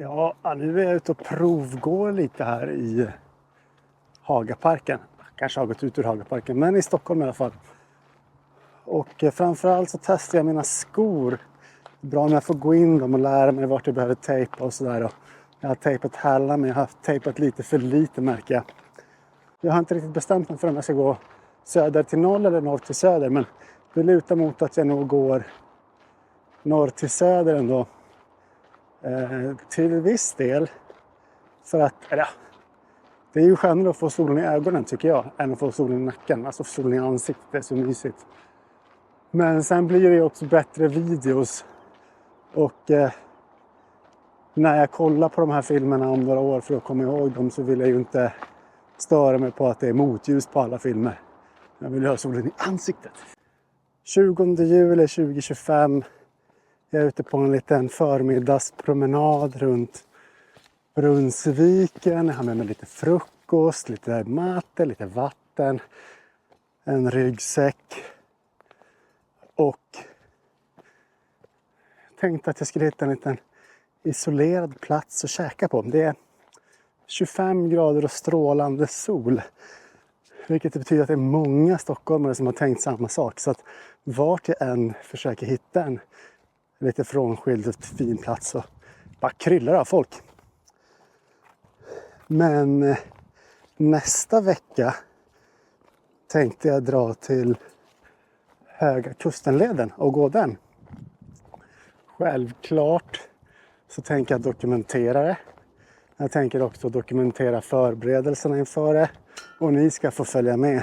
Ja, nu är jag ute och provgår lite här i Hagaparken. Kanske har gått ut ur Hagaparken, men i Stockholm i alla fall. Och framförallt så testar jag mina skor. Bra om jag får gå in dem och lära mig vart jag behöver tejpa och sådär. Jag har tejpat hälarna, men jag har tejpat lite för lite, märker jag. Jag har inte riktigt bestämt mig för om jag ska gå söder till norr eller norr till söder. Men det lutar mot att jag nog går norr till söder ändå. Till viss del. För att, det är ju skönare att få solen i ögonen tycker jag. Än att få solen i nacken. Alltså solen i ansiktet, det är så mysigt. Men sen blir det ju också bättre videos. Och när jag kollar på de här filmerna om några år för att komma ihåg dem, så vill jag ju inte störa mig på att det är motljus på alla filmer. Jag vill ha solen i ansiktet. 20 juli 2025. Jag är ute på en liten förmiddagspromenad runt Brunnsviken. Jag har med mig lite frukost, lite matte, lite vatten, en ryggsäck. Och tänkte att jag skulle hitta en liten isolerad plats att käka på. Det är 25 grader och strålande sol. Vilket betyder att det är många stockholmare som har tänkt samma sak. Så att vart jag än försöker hitta en lite frånskild och fin plats så bara kryllar av folk. Men nästa vecka tänkte jag dra till Höga Kustenleden och gå den. Självklart så tänker jag dokumentera det. Jag tänker också dokumentera förberedelserna inför det. Och ni ska få följa med.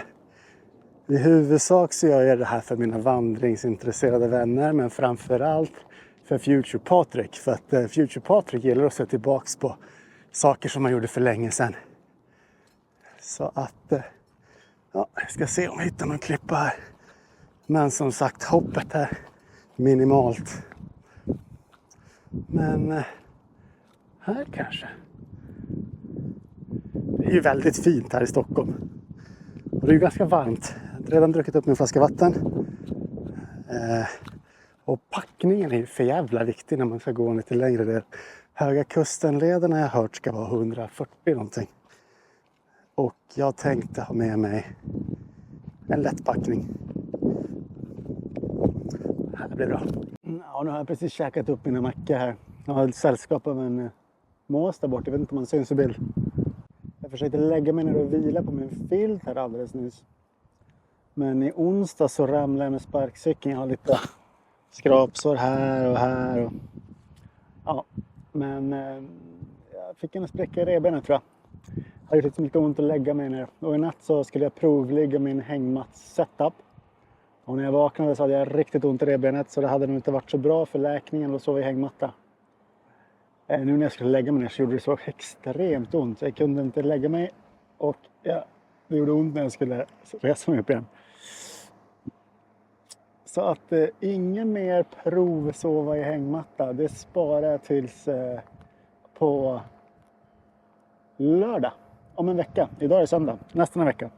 I huvudsak så gör jag det här för mina vandringsintresserade vänner. Men framförallt för Future Patrik. För att Future Patrik gillar att se tillbaka på saker som man gjorde för länge sedan. Så att, ja, jag ska se om jag hittar någon klippa här. Men som sagt, hoppet är minimalt. Men här kanske. Det är ju väldigt fint här i Stockholm. Och det är ju ganska varmt. Jag har redan druckit upp min flaska vatten. Och packningen är ju för jävla viktig när man ska gå en lite längre del. Höga Kustenleden har jag hört ska vara 140 någonting. Och jag tänkte ha med mig en lätt packning. Det blir bra. Ja, nu har jag precis käkat upp mina mackor här. Jag har ett sällskap av en mås där borta. Jag vet inte om man syns i bild. Jag försökte lägga mig ner och vila på min filt här alldeles nyss. Men i onsdag så ramlade jag med sparkcykeln. Jag har lite skrapsår här och här. Och... Ja, men jag fick en spricka i revbenet tror jag. Det har gjort lite mycket ont att lägga mig ner. Och i natt så skulle jag provligga min hängmatt-setup. Och när jag vaknade så hade jag riktigt ont i revbenet. Så det hade nog inte varit så bra för läkningen att sova i hängmatta. Nu när jag skulle lägga mig ner så gjorde det så extremt ont. Jag kunde inte lägga mig. Och ja, det gjorde ont när jag skulle resa mig upp igen. Så att ingen mer provsova i hängmatta. Det sparar jag tills på lördag. Om en vecka. Idag är det söndag. Nästan en vecka.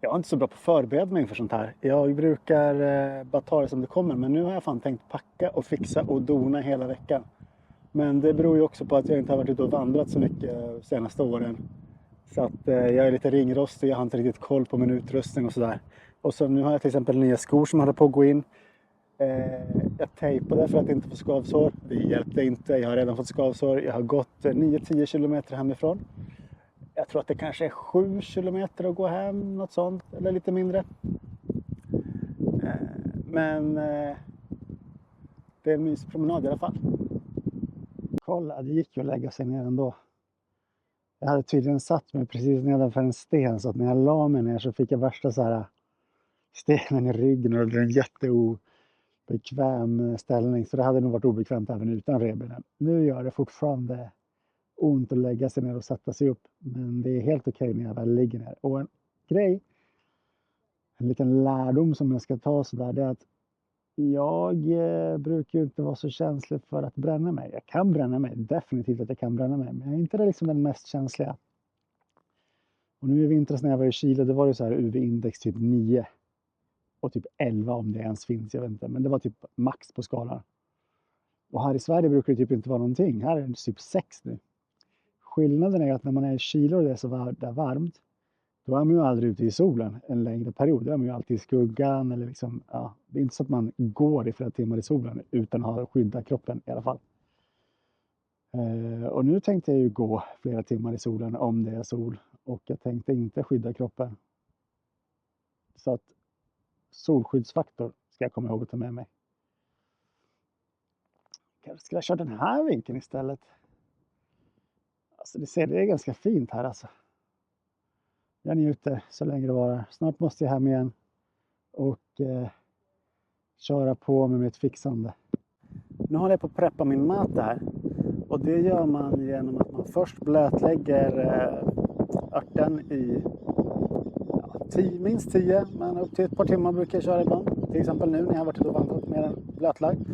Jag är inte så bra på förberedning för sånt här. Jag brukar bara ta det som det kommer. Men nu har jag fan tänkt packa och fixa och dona hela veckan. Men det beror ju också på att jag inte har varit ute och vandrat så mycket de senaste åren. Så att jag är lite ringrostig. Jag har inte riktigt koll på min utrustning och sådär. Och så nu har jag till exempel nya skor som håller på att gå in. Jag tejpade för att inte få skavsår. Det hjälpte inte. Jag har redan fått skavsår. Jag har gått 9-10 kilometer hemifrån. Jag tror att det kanske är 7 kilometer att gå hem. Något sånt. Eller lite mindre. Men det är en myspromenad i alla fall. Kolla, det gick ju att lägga sig ner ändå. Jag hade tydligen satt mig precis nedanför en sten. Så att när jag la mig ner så fick jag värsta så här stenen i ryggen. Och det blev en jätteobekväm ställning. Så det hade nog varit obekvämt även utan revbenen. Nu gör det fortfarande ont att lägga sig ner och sätta sig upp. Men det är helt okej när jag väl ligger ner. Och en grej, en liten lärdom som jag ska ta sådär, det är att jag brukar ju inte vara så känslig för att bränna mig. Jag kan bränna mig, definitivt att jag kan bränna mig. Men jag är inte liksom den mest känsliga. Och nu i vintras när jag var i Chile, då var det så här UV-index typ 9. Och typ 11 om det ens finns, jag vet inte. Men det var typ max på skalan. Och här i Sverige brukar det typ inte vara någonting. Här är det typ 6 nu. Skillnaden är att när man är i Chile och det är så varmt, då är man ju aldrig ute i solen en längre period. Då är man ju alltid i skuggan. Eller liksom, ja, det är inte så att man går i flera timmar i solen utan att ha skyddat kroppen i alla fall. Och nu tänkte jag ju gå flera timmar i solen om det är sol. Och jag tänkte inte skydda kroppen. Så att solskyddsfaktor ska jag komma ihåg att ta med mig. Kanske ska jag köra den här vinkeln istället. Alltså det är ganska fint här alltså. Jag njuter så länge det varar. Snart måste jag hem igen och köra på med mitt fixande. Nu håller jag på att preppa min mat här. Och det gör man genom att man först blötlägger örten i minst 10, men upp till ett par timmar brukar jag köra ibland. Till exempel nu när jag har varit ute och vandrat med den blötlagd.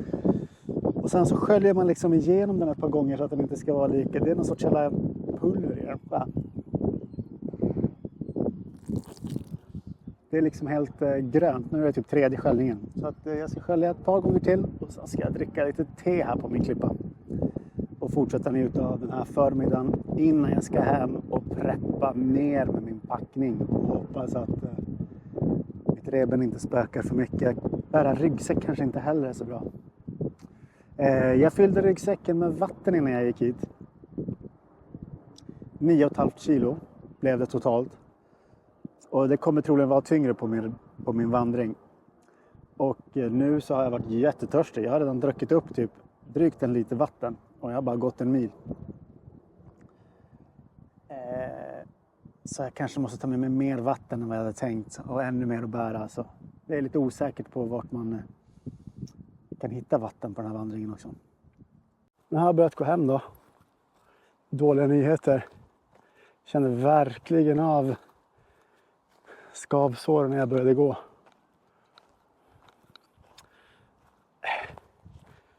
Och sen så sköljer man liksom igenom den ett par gånger så att den inte ska vara lika. Det är någon sorts jävla pulver i den. Det är liksom helt grönt. Nu är det typ 3:e sköljningen. Så att jag ska skölja ett par gånger till. Och sen ska jag dricka lite te här på min klippa. Och fortsätta njuta av den här förmiddagen innan jag ska hem och preppa mer med min packning. Och hoppas att mitt reben inte spökar för mycket. Bära ryggsäck kanske inte heller är så bra. Jag fyllde ryggsäcken med vatten innan jag gick hit. 9,5 kilo blev det totalt. Och det kommer troligen vara tyngre på min vandring. Och nu så har jag varit jättetörstig. Jag har redan druckit upp typ drygt 1 liter vatten. Och jag har bara gått 1 mil. Så jag kanske måste ta med mig mer vatten än vad jag hade tänkt. Och ännu mer att bära. Så det är lite osäkert på vart man kan hitta vatten på den här vandringen också. Nu har jag börjat gå hem då. Dåliga nyheter. Känner verkligen av skavsår när jag började gå.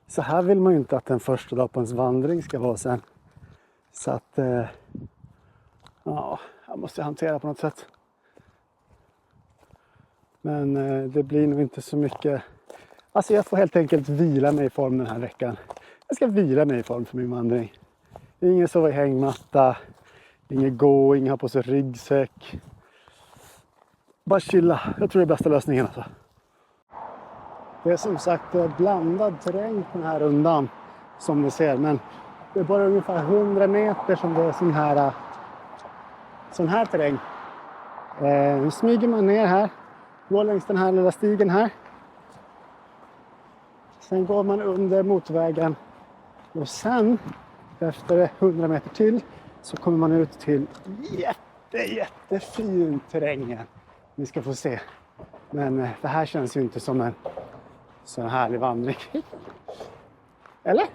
Så här vill man ju inte att den första dag på ens vandring ska vara sen. Så att ja, jag måste hantera på något sätt. Men det blir nog inte så mycket. Alltså jag får helt enkelt vila mig i form den här veckan. Jag ska vila mig i form för min vandring. Ingen sova i hängmatta. Ingen gå, ingen ha på sig ryggsäck. Bara chilla. Jag tror det är bästa lösningen alltså. Det är som sagt blandad terräng på den här rundan som ni ser. Men det är bara ungefär 100 meter som det är sån här terräng. Nu smyger man ner här. Går längs den här lilla stigen här. Sen går man under motorvägen. Och sen efter 100 meter till så kommer man ut till jättefin terräng. Ni ska få se. Men det här känns ju inte som en sån härlig vandring. Eller?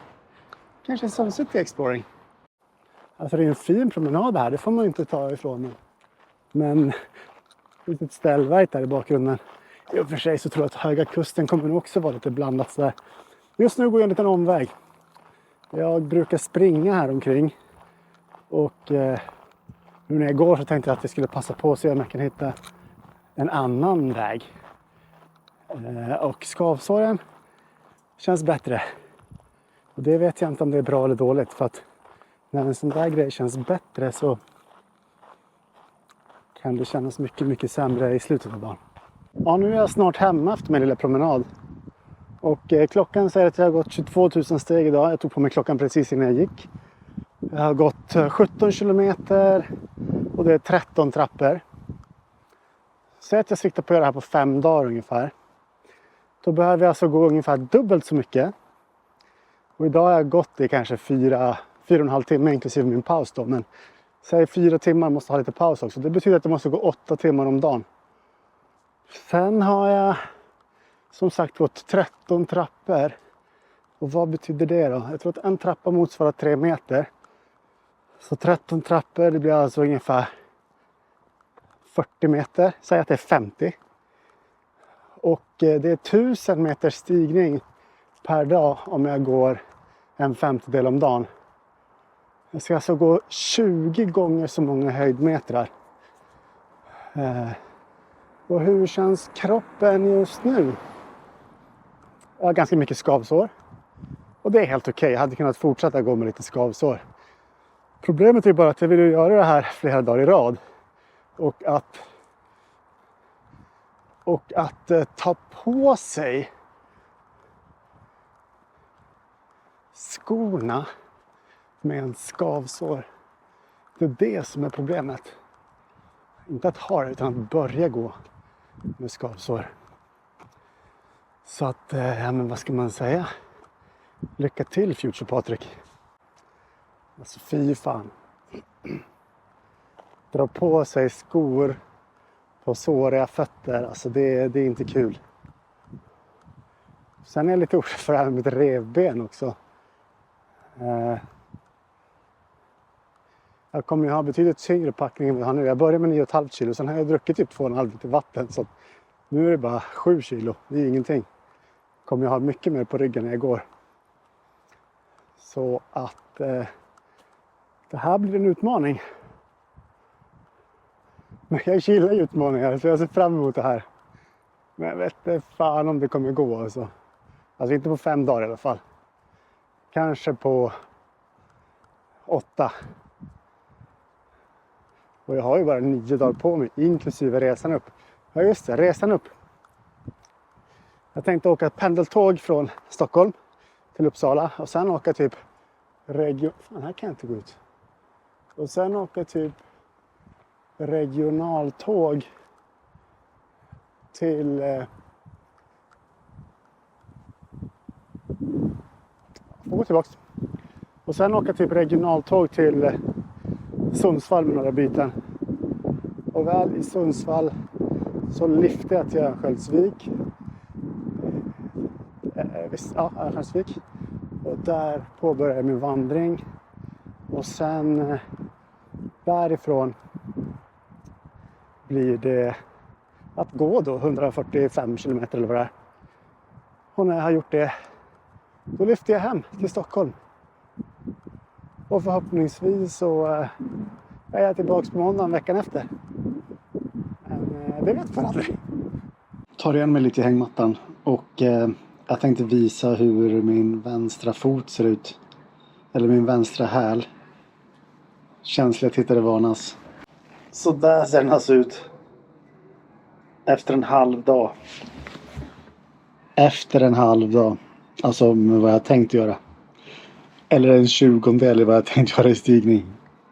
Kanske som City Exploring. Alltså det är en fin promenad här. Det får man inte ta ifrån mig. Men ett litet ställverk där i bakgrunden. I och för sig så tror jag att Höga Kusten kommer nog också vara lite blandat så där. Just nu går jag en liten omväg. Jag brukar springa här omkring. Och nu när jag går så tänkte jag att jag skulle passa på att se om jag kan hitta en annan väg. Och skavsåren känns bättre. Och det vet jag inte om det är bra eller dåligt. För att när en sån där grej känns bättre så kan det kännas mycket, mycket sämre i slutet av dagen. Ja, nu är jag snart hemma efter min lilla promenad. Och klockan säger att jag har gått 22 000 steg idag. Jag tog på mig klockan precis innan jag gick. Jag har gått 17 kilometer och det är 13 trappor. Säg att jag siktar på att göra det här på 5 dagar ungefär. Då behöver jag alltså gå ungefär dubbelt så mycket. Och idag har jag gått i kanske 4,5 timmar inklusive min paus då. Men säg 4 timmar, måste ha lite paus också. Det betyder att jag måste gå 8 timmar om dagen. Sen har jag som sagt gått 13 trappor. Och vad betyder det då? Jag tror att en trappa motsvarar 3 meter. Så 13 trappor, det blir alltså ungefär 40 meter. Säg att det är 50. Och det är 1000 meter stigning per dag om jag går en 50-del om dagen. Jag ska alltså gå 20 gånger så många höjdmetrar. Och hur känns kroppen just nu? Jag har ganska mycket skavsår. Och det är helt okej. Jag hade kunnat fortsätta gå med lite skavsår. Problemet är bara att jag vill göra det här flera dagar i rad. Och att ta på sig skorna med en skavsår. Det är det som är problemet. Inte att ha det utan att börja gå med skavsår. Så att, ja men vad ska man säga? Lycka till Future Patrik. Alltså fy fan. Dra på sig skor på såriga fötter. Alltså det är inte kul. Sen är jag lite orolig för det här med mitt revben också. Jag kommer ju ha betydligt tyngre packning än vad jag har nu. Jag börjar med 9,5 kilo. Sen har jag druckit typ 2,5 liter vatten. Så nu är det bara 7 kilo. Det är ingenting. Kommer jag ha mycket mer på ryggen när jag går. Så att det här blir en utmaning. Men jag gillar utmaningar så jag ser fram emot det här. Men jag vet inte fan om det kommer gå alltså. Alltså inte på 5 dagar i alla fall. Kanske på 8. Och jag har ju bara 9 dagar på mig inklusive resan upp. Ja just det, resan upp. Jag tänkte åka ett pendeltåg från Stockholm till Uppsala. Och sen åka typ fan här kan jag inte gå ut. Och sen åka typ regionaltåg till får gå tillbaks. Och sen åka typ regionaltåg till Sundsvall med några byten. Och väl i Sundsvall så lyfte jag till Örnsköldsvik. Örnsköldsvik. Och där påbörjade jag min vandring. Och sen därifrån blir det att gå då 145 kilometer eller vad det är. Och när jag har gjort det då lyfter jag hem till Stockholm. Och förhoppningsvis så är jag tillbaka på måndagen veckan efter. Men det vet man aldrig. Tar igen mig lite i hängmattan och jag tänkte visa hur min vänstra fot ser ut. Eller min vänstra häl. Känsliga tittare varnas. Så där ser den alltså ut. Efter en halv dag. Efter en halv dag. Alltså med vad jag tänkt göra. Eller en 20-del i vad jag tänkt göra i stigning.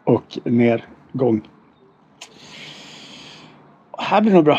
Och nergång. Här blir det nog bra.